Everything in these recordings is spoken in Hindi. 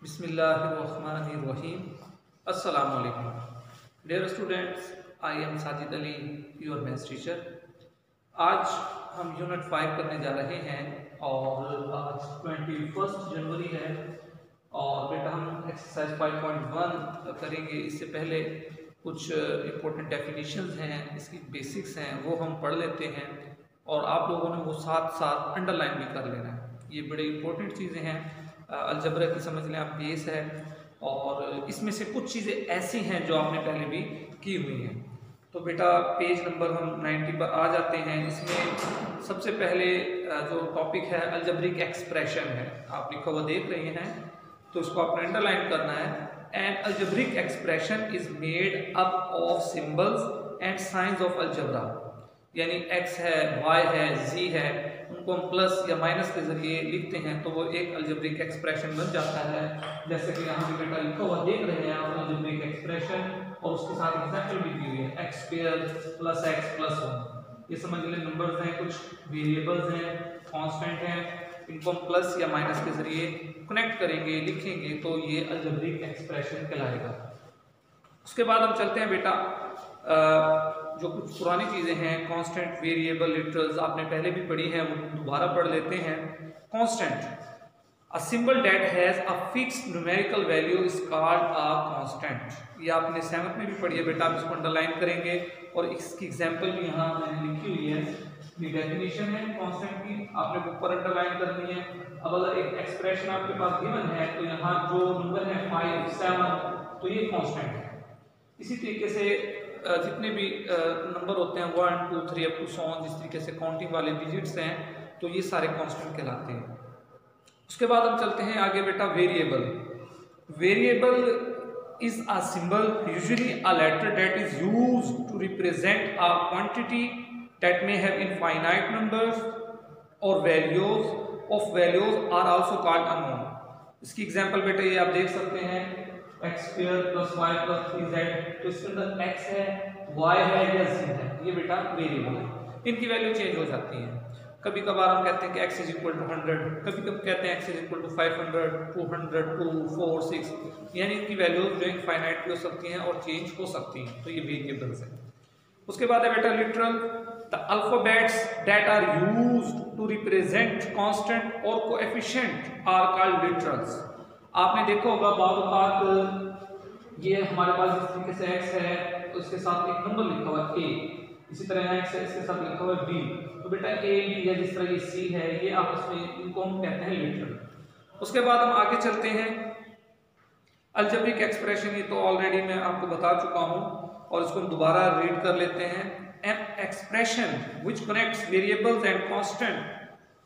बिस्मिल्लाहिर्रहमानिर्रहीम। अस्सलामु अलैकुम dear students, I am Sajid Ali, your maths teacher. आज हम यूनिट 5 करने जा रहे हैं और आज 21 जनवरी है और बेटा हम एक्सरसाइज 5.1 करेंगे। इससे पहले कुछ इम्पोर्टेंट डेफिनेशंस हैं, इसकी बेसिक्स हैं, वो हम पढ़ लेते हैं और आप लोगों ने वो साथ साथ अंडरलाइन भी कर लेना है। ये बड़े इम्पोर्टेंट चीज़ें हैं, अलजबरा की समझ लें आप, बेस है और इसमें से कुछ चीज़ें ऐसी हैं जो आपने पहले भी की हुई हैं। तो बेटा पेज नंबर हम 90 पर आ जाते हैं। इसमें सबसे पहले जो टॉपिक है अलजबरिक एक्सप्रेशन है, आप लिखा हुआ देख रहे हैं, तो इसको आपने अंडरलाइन करना है। An algebraic expression is made up of symbols and signs of algebra, यानी x है, y है, z है, उनको हम प्लस या माइनस के जरिए लिखते हैं तो वो एक अलजेब्रिक एक्सप्रेशन बन जाता है। जैसे कि यहाँ पे बेटा लिखा हुआ देख रहे हैं आप अलजेब्रिक एक्सप्रेशन, और उसके साथ एग्जांपल भी दी हुई है, x square plus x plus 1। ये समझ लें नंबर्स हैं, कुछ वेरिएबल्स हैं, कांस्टेंट हैं, इनको हम प्लस या माइनस के जरिए कनेक्ट करेंगे, लिखेंगे तो ये अलजेब्रिक एक्सप्रेशन कहलाएगा। उसके बाद हम चलते हैं बेटा जो कुछ पुरानी चीज़ें हैं, कांस्टेंट, वेरिएबल, लिटरल्स आपने पहले भी पढ़ी हैं, वो दोबारा पढ़ लेते हैं। Constant, a symbol that has a fixed numerical value is called a constant. ये आपने 7th में भी पढ़ी है बेटा, आप इसको अंडरलाइन करेंगे और इसकी एग्जांपल भी यहाँ मैंने लिखी हुई है। ये डेफिनेशन है कांस्टेंट की, आपने बुक पर अंडरलाइन करनी है। अब अगर एक एक्सप्रेशन आपके पास गिवन है तो यहाँ जो नंबर है 5, 7, तो ये कांस्टेंट है। इसी तरीके से जितने भी नंबर होते हैं 1, 2, 3 अप टू सो ऑन, जिस तरीके से काउंटिंग वाले डिजिट्स हैं, तो ये सारे कांस्टेंट कहलाते हैं। उसके बाद हम चलते हैं आगे बेटा variable. Variable is a symbol, usually a letter that is used to represent a quantity that may have infinite numbers और values of values are also called unknown. इसकी एग्जांपल बेटा ये आप देख सकते हैं, x square plus y plus 3z, तो इसके अंदर x है, y है या z है, ये बेटा वेरिएबल है। इनकी वैल्यू चेंज हो जाती है। कभी कभार हम कहते हैं कि x इज इक्वल टू 100, कभी कभी कहते हैं x इज इक्वल टू 500, 200, 2, 4, 6, यानी इनकी वैल्यूज जो इनफाइनाइट भी हो सकती हैं और चेंज हो सकती हैं, तो ये वेरिएबल्स हैं। उसके बाद है बेटा literal, the alphabets that are used to represent constant और कोएफिशिएंट आर कॉल्ड लिटरल्स। आपने देखा होगा बात ये हमारे पास इस तरीके से x है तो इसके साथ एक नंबर लिखा हुआ है a, इसी तरह यहाँ x है, इसके साथ लिखा हुआ है b, तो बेटा a b या जिस तरह ये c है, ये आपस में इनको हम कहते हैं लिटरल। उसके बाद हम आगे चलते हैं अलजेब्रिक एक्सप्रेशन, ये तो ऑलरेडी मैं आपको बता चुका हूँ और इसको हम दोबारा रीड कर लेते हैं। An expression which connects variables and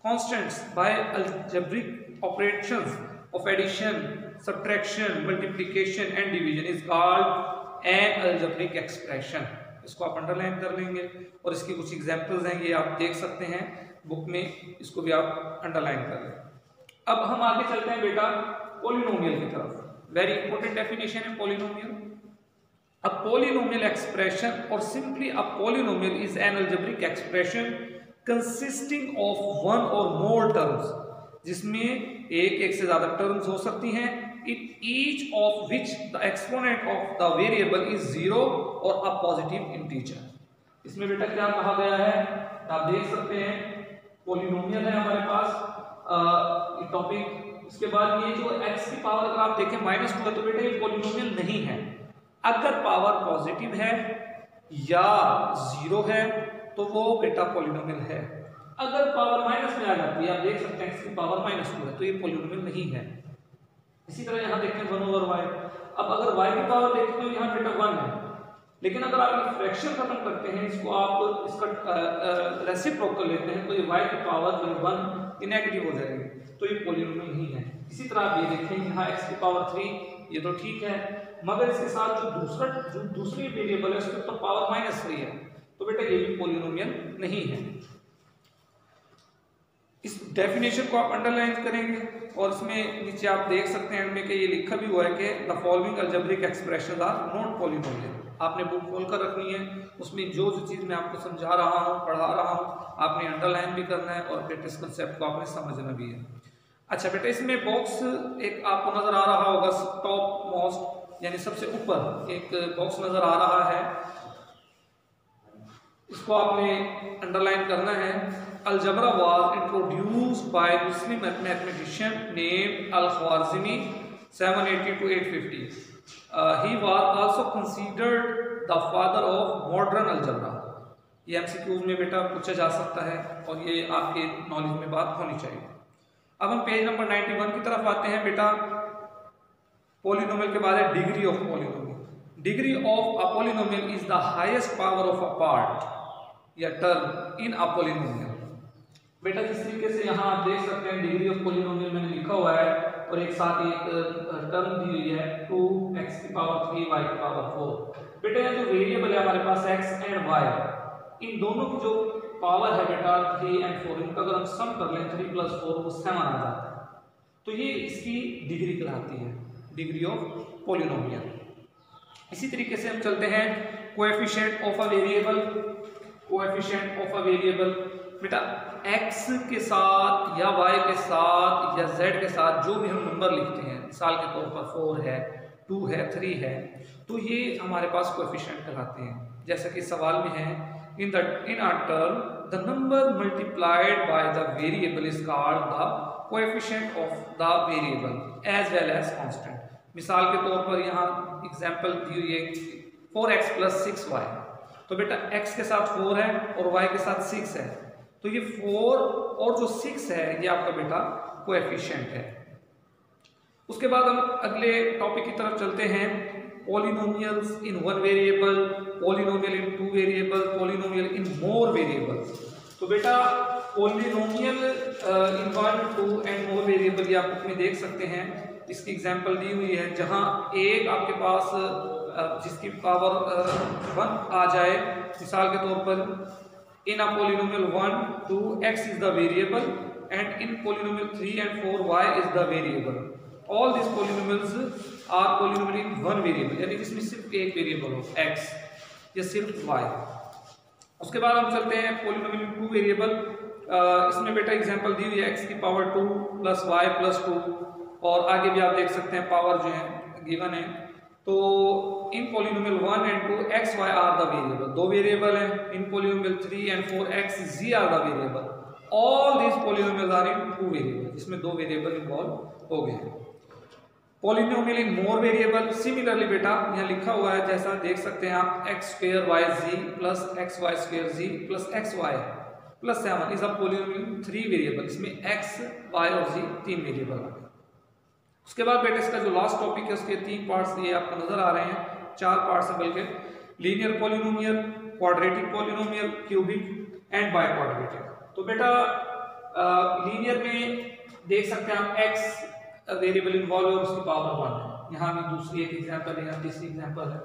constants by algebraic operations of addition, subtraction, multiplication and division is called an algebraic expression। इसको आप अंडरलाइन कर लेंगे और इसकी कुछ एग्जांपल्स हैं, ये आप देख सकते हैं बुक में, इसको भी आप अंडरलाइन कर लें। अब हम आगे चलते हैं बेटा पॉलिनोमियल की तरफ। वेरी इंपॉर्टेंट डेफिनेशन है पॉलिनोमियल। अ पॉलिनोमियल एक्सप्रेशन और simply a polynomial is an algebraic expression consisting of one और मोर टर्म्स, जिसमें एक से ज्यादा टर्म्स हो सकती हैं, in each of which the exponent of the variable is 0 और अ पॉजिटिव इंटीजर। इसमें बेटा क्या कहा गया है, आप देख सकते हैं पॉलिनोमियल है हमारे पास टॉपिक। इसके बाद ये जो x की पावर अगर आप देखें -2 है तो बेटा ये पॉलिनोमियल नहीं है। अगर पावर पॉजिटिव है या 0 है तो वो बेटा पॉलिनोमियल है। अगर पावर माइनस में आ जाती है, आप देख सकते हैं x की पावर -2 है तो ये पॉलिनोमियल नहीं है। इसी तरह यहाँ देखते हैं 1 ओवर y। अब अगर y की पावर देखें तो यहाँ बेटा 1 है, लेकिन अगर आप फ्रैक्शन खत्म करते हैं, इसको आप इसका रेसिप्रोकल लेते हैं तो ये y की पावर जो 1 ये नेगेटिव हो जाएगी, तो ये पॉलिनोमियल नहीं है। इसी तरह आप ये देखें यहाँ x की पावर 3, ये तो ठीक है, मगर इसके साथ जो दूसरी वेरिएबल है उसके ऊपर पावर -3 है, तो बेटा ये भी पॉलिनोमियल नहीं है। इस डेफिनेशन को आप अंडरलाइन करेंगे और इसमें नीचे आप देख सकते हैं में कि ये लिखा भी हुआ है कि the following algebraic expressions are not polynomial. आपने बुक खोल कर रखनी है, उसमें जो चीज़ मैं आपको समझा रहा हूँ, पढ़ा रहा हूँ, आपने अंडरलाइन भी करना है और फिर इस कंसेप्ट को आपने समझना भी है। अच्छा बेटा, इसमें बॉक्स एक आपको नजर आ रहा होगा, टॉप मोस्ट यानी सबसे ऊपर एक बॉक्स नजर आ रहा है, इसको आपने अंडरलाइन करना है। Algebra was introduced by Muslim mathematician name Al-Khwarizmi 780 to 850। He was also considered the father of modern algebra. ये एमसीक्यूज में बेटा पूछा जा सकता है और ये आपके नॉलेज में बात होनी चाहिए। अब हम पेज नंबर 91 की तरफ आते हैं बेटा। पॉलिनोमियल के बाद है degree of polynomial. Degree of a polynomial is the highest power of a part या टर्म इन अ पॉलिनोमियल। बेटा जिस तरीके से यहाँ आप देख सकते हैं डिग्री ऑफ पॉलिनोमियल मैंने लिखा हुआ है और एक साथ ही एक टर्म दी हुई है 2x की पावर 3 y की पावर 4। बेटा ये जो वेरिएबल है हमारे पास x एंड y, इन दोनों की जो पावर है बेटा 3 एंड 4, इनका अगर हम सम कर लें 3 + 4 वो 7 आ जाता है। तो ये इसकी डिग्री कहलाती है, डिग्री ऑफ पॉलिनोमियल। इसी तरीके से हम चलते हैं coefficient of a variable. Coefficient of a variable बेटा x के साथ या y के साथ या z के साथ जो भी हम नंबर लिखते हैं, मिसाल के तौर पर 4 है, 2 है, 3 है, तो ये हमारे पास कोएफिशिएंट कहलाते हैं। जैसा कि सवाल में है in a term the number multiplied by the variable is called the coefficient of the variable as well as constant। मिसाल के तौर पर यहाँ एग्जाम्पल दी हुई है 4x + 6y। तो बेटा x के साथ 4 है और y के साथ 6 है, तो ये 4 और जो 6 है ये आपका बेटा कोएफिशिएंट है। उसके बाद हम अगले टॉपिक की तरफ चलते हैं। Polynomials in one variable, polynomial in 2 variable, polynomial in more variables. तो बेटा polynomial in 1, 2 and more variable ये आप बुक में देख सकते हैं। इसकी एग्जांपल दी हुई है जहां एक आपके पास जिसकी पावर 1 आ जाए, मिसाल के तौर पर in a polynomial 1, 2 x is the variable and in polynomial 3 and 4 y is the variable. All this polynomials are polynomial in one variable, यानी जिसमें सिर्फ एक वेरिएबल हो x या सिर्फ y। उसके बाद हम चलते हैं पॉलिनोमियल इन 2 वेरिएबल। इसमें बेटा एग्जांपल दी हुई है x की पावर 2 + y + 2 और आगे भी आप देख सकते हैं पावर जो है गिवन है। तो in polynomial 1 and 2 x y are the variable, दो वेरिएबल हैं। In polynomial 3 and 4 x z are the variable. All this polynomials are in 2 variable, जिसमें दो वेरिएबल इन्वॉल्व हो गए हैं। Polynomial in more variable, similarly बेटा यहाँ लिखा हुआ है जैसा देख सकते हैं आप, x² yz + xy² z + xy + 7 is a polynomial in 3 variable. इसमें x, y और z 3 वेरिएबल आ गए। उसके बाद बेटा इसका जो लास्ट टॉपिक है उसके 3 पार्ट्स ये आपको नजर आ रहे हैं, 4 पार्ट्स हैं बल्कि। Linear polynomial, quadratic polynomial, cubic and by quadratic. तो बेटा लीनियर में देख सकते हैं आप x वेरिएबल इन्वॉल्व और उसकी पावर 1 है। यहाँ भी दूसरी एक एग्जांपल है, यहाँ तीसरी एग्जांपल है।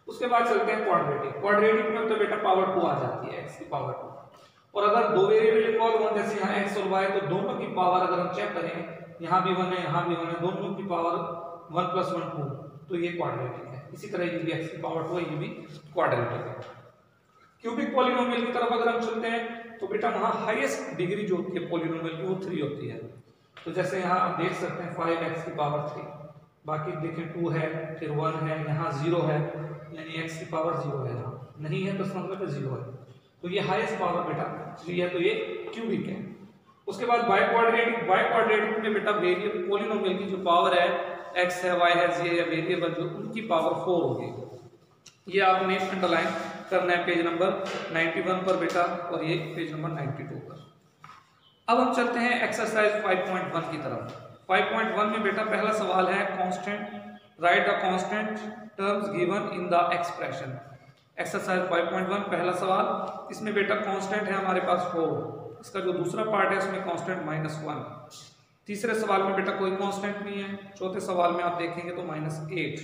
उसके बाद चलते हैं क्वाड्रेटिक। क्वाड्रेटिक में तो बेटा पावर 2 आ जाती है, x की पावर 2। और अगर दो वेरिएबल इन्वॉल्व हो जैसे यहाँ x और y, तो दोनों की पावर अगर हम चेक करें, यहाँ भी 1 है, यहाँ भी 1 है, दोनों की पावर 1 + 1 2, तो ये क्वाड्रेटिक है। इसी तरह ये भी x की पावर 2 है, ये भी क्वाड्रेटिक है। क्यूबिक पॉलिनोमियल की तरफ अगर हम चलते हैं तो बेटा वहाँ हाईएस्ट डिग्री जो होती है पॉलिनोमियल की वो 3 होती है। तो जैसे यहाँ आप देख सकते हैं 5x की पावर 3, बाकी देखें 2 है, फिर 1 है, यहाँ 0 है, यानी x की पावर 0 है, यहाँ नहीं है तो इसका मतलब 0 है। तो ये हाईएस्ट पावर बेटा 3 है, तो ये क्यूबिक है। उसके बाद बाय क्वाड्रेटिक। बाय क्वाड्रेटिक में बेटा वेरिएबल पॉलिनोमियल की जो पावर है x है, y है, z है, वेरिएबल जो उनकी पावर 4 होगी। ये आपने अंडरलाइन करना है पेज नंबर 91 पर बेटा और ये पेज नंबर 92 पर। अब हम चलते हैं एक्सरसाइज 5.1 की तरफ। 5.1 में बेटा पहला सवाल है constant, right the constant terms given in the expression. Exercise 5.1 पहला सवाल, इसमें बेटा कांस्टेंट है हमारे पास 4, इसका जो दूसरा पार्ट है उसमें कांस्टेंट -1। तीसरे सवाल में बेटा कोई कांस्टेंट नहीं है, चौथे सवाल में आप देखेंगे तो -8।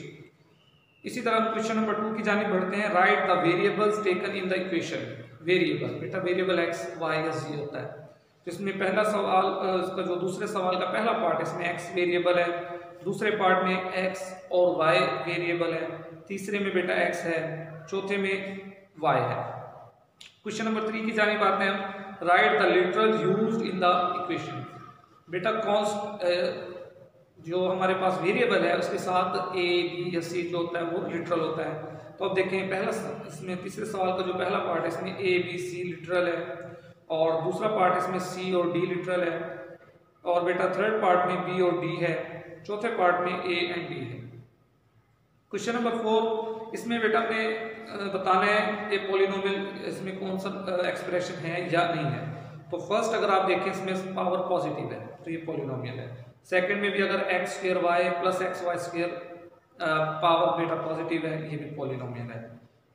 इसी तरह हम क्वेश्चन नंबर 2 की जानिब बढ़ते हैं। Right the variables taken in the equation. Variable बेटा वेरिएबल x, y या z होता है। तो इसमें पहला सवाल, इसका जो दूसरे सवाल का पहला पार्ट है इसमें x वेरिएबल है, दूसरे पार्ट में x और y वेरिएबल है, तीसरे में बेटा x है, चौथे में y है। क्वेश्चन नंबर 3 की जानिब आते हैं हम। Right the literal used in the equation. बेटा कॉन्स्ट जो हमारे पास वेरिएबल है उसके साथ ए बी या सी जो होता है वो लिटरल होता है। तो अब देखें पहला इसमें तीसरे सवाल का जो पहला पार्ट है इसमें ए बी सी लिटरल है और दूसरा पार्ट इसमें सी और डी लिटरल है और बेटा थर्ड पार्ट में बी और डी है, चौथे पार्ट में ए एंड डी है। क्वेश्चन नंबर 4 इसमें बेटा ने बताना है ये पॉलिनोमियल इसमें कौन सा एक्सप्रेशन है या नहीं है। तो फर्स्ट अगर आप देखें इसमें पावर पॉजिटिव है तो ये पॉलिनोमियल है। सेकंड में भी अगर x square y plus x y square power बेटा पॉजिटिव है, ये भी पॉलिनोमियल है।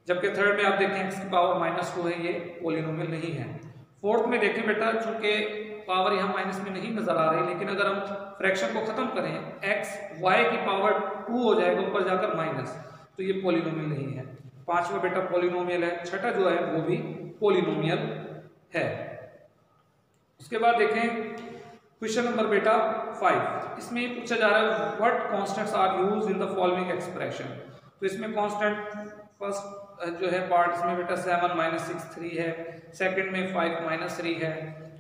जबकि थर्ड में आप देखें एक्स की पावर -2 है, ये पॉलिनोमियल नहीं है। फोर्थ में देखें बेटा चूंकि पावर यहाँ माइनस में नहीं नजर आ रही, लेकिन अगर हम फ्रैक्शन को खत्म करें एक्स वाई की पावर 2 हो जाएगा ऊपर जाकर माइनस, तो ये पॉलिनोमियल नहीं है। पांचवा बेटा पॉलिनोमियल है, छठा जो है वो भी पॉलिनोमियल है। उसके बाद देखें क्वेश्चन नंबर बेटा 5 इसमें पूछा जा रहा है what constants are used in the following expression. तो इसमें कांस्टेंट फर्स्ट जो है पार्ट इसमें बेटा 7 - 6 3 है, सेकंड में 5 - 3 है,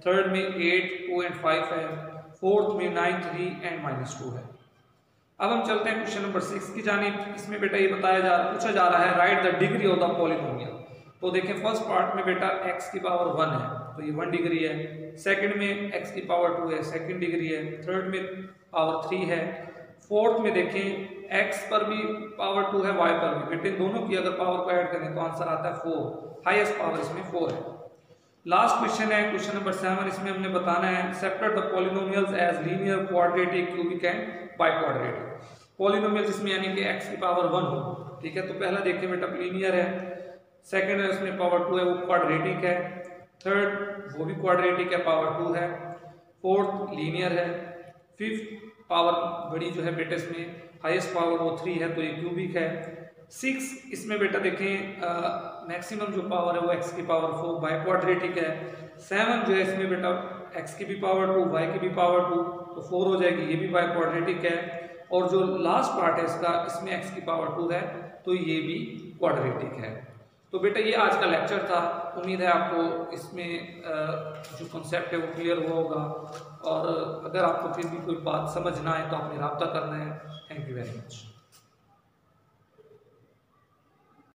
थर्ड में 8 2 एंड 5 है, फोर्थ में 9 3 एंड -2 है। अब हम चलते हैं क्वेश्चन नंबर 6 की जानिब। इसमें बेटा ये पूछा जा रहा है right the degree of the polynomial. तो देखें फर्स्ट पार्ट में बेटा x की पावर 1 है तो ये 1 डिग्री है, सेकंड में x की पावर 2 है सेकंड डिग्री है, थर्ड में पावर 3 है, फोर्थ में देखें x पर भी पावर 2 है y पर भी, बेटे दोनों की अगर पावर को ऐड करें तो आंसर आता है 4, हाईएस्ट पावर इसमें 4 है। लास्ट क्वेश्चन है क्वेश्चन नंबर 7, इसमें हमने बताना है separate the polynomials as linear quadratic cubic and biquadratic. Polynomial जिसमें यानी कि x की पावर 1 हो, ठीक है। तो पहला देखिए बेटा लीनियर है, सेकंड है उसमें पावर 2 है वो क्वाड्रेटिक है, थर्ड वो भी क्वाड्रेटिक है पावर 2 है, फोर्थ लीनियर है, फिफ्थ पावर बड़ी जो है बेटे इसमें हाईएस्ट पावर वो 3 है तो ये क्यूबिक है, 6 इसमें बेटा देखें मैक्सिमम जो पावर है वो x की पावर 4 बाई क्वाड्रेटिक है, 7 जो है इसमें बेटा x की भी पावर 2 y की भी पावर 2 तो 4 हो जाएगी, ये भी बाई क्वाड्रेटिक है। और जो लास्ट पार्ट है इसका इसमें x की पावर 2 है तो ये भी क्वाड्रेटिक है। तो बेटा ये आज का लेक्चर था, उम्मीद है आपको इसमें जो कॉन्सेप्ट है वो क्लियर हुआ होगा और अगर आपको फिर भी कोई बात समझ ना आए तो आपने रब्ता करना है। Thank you very much.